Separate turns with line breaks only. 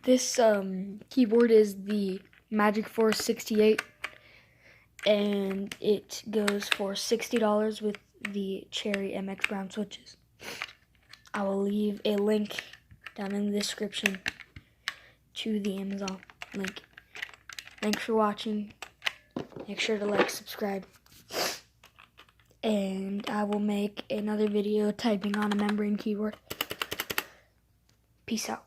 This keyboard is the Magic Force 68, and it goes for $60 with the Cherry MX Brown switches. I will leave a link down in the description to the Amazon link. Thanks for watching. Make sure to like, subscribe, and I will make another video typing on a membrane keyboard. Peace out.